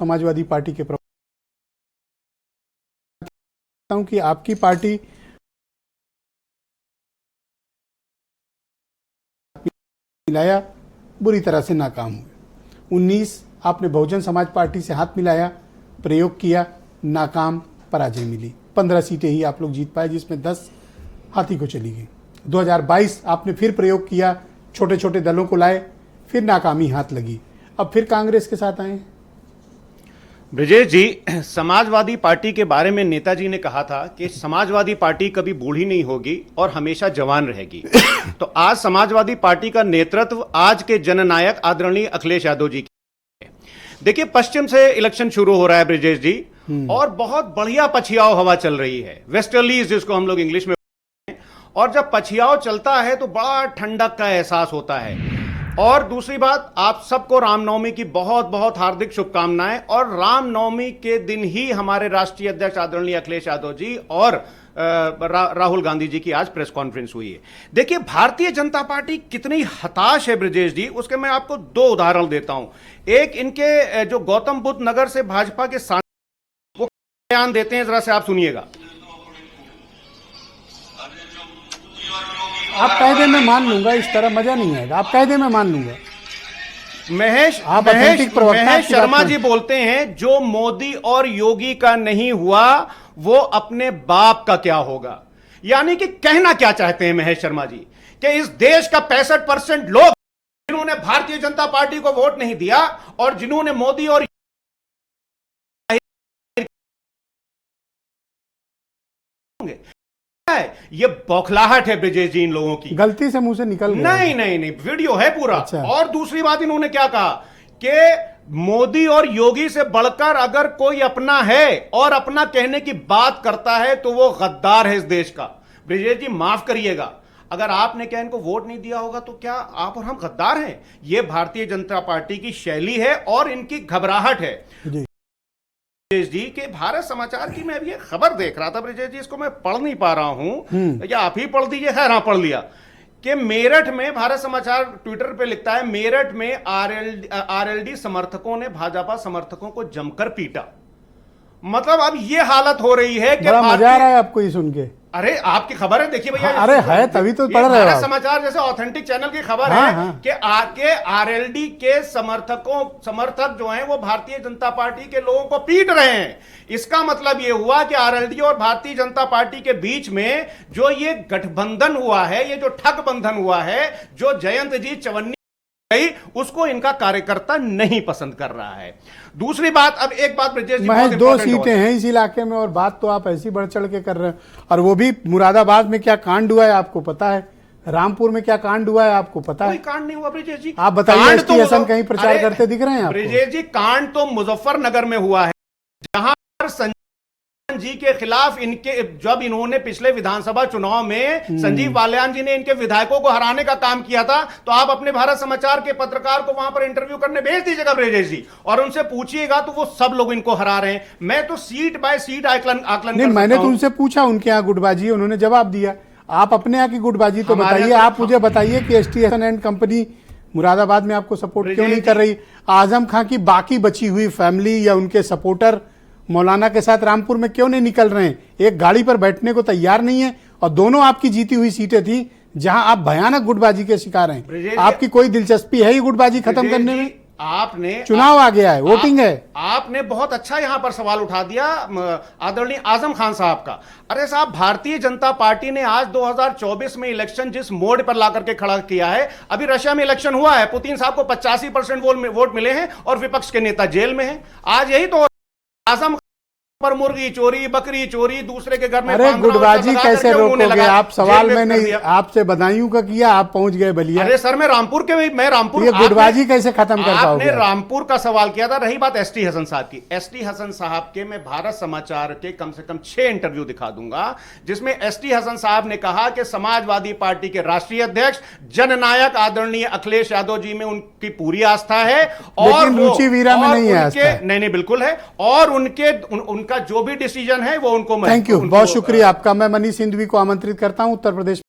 Samajwadi party के प्रवक्ता हूं कि आपकी पार्टी मिलाया, बुरी तरह से नाकाम हुए। 19 आपने बहुजन समाज पार्टी से हाथ मिलाया, प्रयोग किया, नाकाम, पराजय मिली। 15 सीटें ही आप लोग जीत पाए, जिसमें 10 हाथी को चली गई। 2022 आपने फिर प्रयोग किया, छोटे छोटे दलों को लाए, फिर नाकामी हाथ लगी। अब फिर कांग्रेस के साथ आए। ब्रिजेश जी, समाजवादी पार्टी के बारे में नेताजी ने कहा था कि समाजवादी पार्टी कभी बूढ़ी नहीं होगी और हमेशा जवान रहेगी। तो आज समाजवादी पार्टी का नेतृत्व आज के जननायक आदरणीय अखिलेश यादव जी की। देखिए, पश्चिम से इलेक्शन शुरू हो रहा है ब्रिजेश जी, और बहुत बढ़िया पछियाव हवा चल रही है, वेस्टर्लीज जिसको हम लोग इंग्लिश में, और जब पछियाव चलता है तो बड़ा ठंडक का एहसास होता है। और दूसरी बात, आप सबको रामनवमी की बहुत बहुत हार्दिक शुभकामनाएं। और रामनवमी के दिन ही हमारे राष्ट्रीय अध्यक्ष आदरणीय अखिलेश यादव जी और राहुल गांधी जी की आज प्रेस कॉन्फ्रेंस हुई है। देखिए, भारतीय जनता पार्टी कितनी हताश है ब्रिजेश जी, उसके मैं आपको 2 उदाहरण देता हूं। एक, इनके जो गौतम बुद्ध नगर से भाजपा के सांसद वो बयान देते हैं, जरा से आप सुनिएगा। आप कह दे मैं मान लूंगा, इस तरह मजा नहीं आएगा। आप कह दे मैं मान लूंगा। महेश शर्मा जी बोलते हैं, जो मोदी और योगी का नहीं हुआ वो अपने बाप का क्या होगा। यानी कि कहना क्या चाहते हैं महेश शर्मा जी कि इस देश का 65% लोग जिन्होंने भारतीय जनता पार्टी को वोट नहीं दिया और जिन्होंने मोदी और ये बौखलाहट है ब्रिजेश जी इन लोगों की। गलती से मुंह से निकल गया। नहीं, वीडियो है पूरा। अच्छा। और दूसरी बात, इन्होंने क्या कहा कि मोदी और योगी से बढ़कर अगर कोई अपना है और अपना कहने की बात करता है तो वो गद्दार है इस देश का। ब्रिजेश जी, माफ करिएगा, अगर आपने क्या इनको वोट नहीं दिया होगा तो क्या आप और हम गद्दार हैं? ये भारतीय जनता पार्टी की शैली है और इनकी घबराहट है। ब्रिजेश जी के भारत समाचार की मैं अभी खबर देख रहा था ब्रिजेश जी, इसको मैं पढ़ नहीं पा रहा हूं, या आप ही पढ़ दीजिए। खैर, हाँ, पढ़ लिया कि मेरठ में भारत समाचार ट्विटर पे लिखता है, मेरठ में आरएलडी समर्थकों ने भाजपा समर्थकों को जमकर पीटा। मतलब अब ये हालत हो रही है कि बड़ा मजा आ रहा है आपको ये सुन के। अरे आपकी खबर है, देखिए भैया। अरे है, तभी तो पढ़ रहे हो। समाचार जैसे ऑथेंटिक चैनल की खबर है कि आके आरएलडी के समर्थक जो हैं वो भारतीय जनता पार्टी के लोगों को पीट रहे हैं। इसका मतलब ये हुआ कि आरएलडी और भारतीय जनता पार्टी के बीच में जो ये गठबंधन हुआ है, ये जो ठग बंधन हुआ है, जो जयंत जी चवन्नी उसको इनका कार्यकर्ता नहीं पसंद कर रहा है। दूसरी बात, अब एक बात ब्रिजेश जी, महज 2 सीटें हैं इस इलाके में, और बात तो आप ऐसी बढ़ चढ़ के कर रहे हैं। और वो भी मुरादाबाद में क्या कांड हुआ है आपको पता है, रामपुर में क्या कांड हुआ है आपको पता है? कोई कांड नहीं हुआ ब्रिजेश जी। आप बताइए, एसटी हसन कहीं प्रचार करते दिख रहे हैं आपको? ब्रिजेश जी, कांड तो मुजफ्फरनगर में हुआ है, जहां संजय जी के खिलाफ जब इन्होंने पिछले विधानसभा चुनाव में संजीव बालियान जी ने इनके विधायकों को हराने का काम किया था, तो आप अपने भारत समाचार के पत्रकार को वहां पर इंटरव्यू करने भेज दीजिएगा ब्रिजेश जी, और उनसे पूछिएगा तो वो सब लोग इनको हरा रहे हैं। मैं तो सीट बाय सीट आकलन नहीं, मैंने तो उनसे पूछा उनके यहाँ गुटबाजी, उन्होंने जवाब दिया। आप अपने यहाँ की गुटबाजी तो बताइए। आप मुझे बताइए कि S T Hasan and company Moradabad में आपको सपोर्ट क्यों नहीं कर रही? आजम खां की बाकी बची हुई फैमिली या उनके सपोर्टर मौलाना के साथ रामपुर में क्यों नहीं निकल रहे हैं? एक गाड़ी पर बैठने को तैयार नहीं है, और दोनों आपकी जीती हुई सीटें थी जहां आप भयानक गुटबाजी के शिकार हैं। आपकी कोई दिलचस्पी है ही गुटबाजी खत्म करने में? आपने, चुनाव आ गया है, वोटिंग है। आपने बहुत अच्छा यहां पर सवाल उठा दिया आदरणीय आजम खान साहब का। अरे साहब, भारतीय जनता पार्टी ने आज 2024 में इलेक्शन जिस मोड पर लाकर के खड़ा किया है, अभी रशिया में इलेक्शन हुआ है, पुतिन साहब को 85% वोट मिले हैं और विपक्ष के नेता जेल में हैं। आज यही तो आजम पर मुर्गी चोरी, बकरी चोरी, दूसरे के घर में। अरे गुटबाजी कैसे रोकोगे आप? सवाल मैंने आपसे बदायूं का किया, आप पहुंच गए बलिया। अरे सर, मैं रामपुर ये गुटबाजी कैसे खत्म कर पाओगे? आपने रामपुर का सवाल किया था। रही बात एसटी हसन साहब की, एसटी हसन साहब के मैं भारत समाचार के कम से कम 6 इंटरव्यू दिखा दूंगा, जिसमें एसटी हसन साहब ने कहा कि समाजवादी पार्टी के राष्ट्रीय अध्यक्ष जननायक आदरणीय अखिलेश यादव जी में उनकी पूरी आस्था है, और रुचि वीरा में नहीं है। नहीं, बिल्कुल है। और उनका जो भी डिसीजन है वो उनको। थैंक यू, बहुत शुक्रिया आपका। मैं मनीष सिंधवी को आमंत्रित करता हूं उत्तर प्रदेश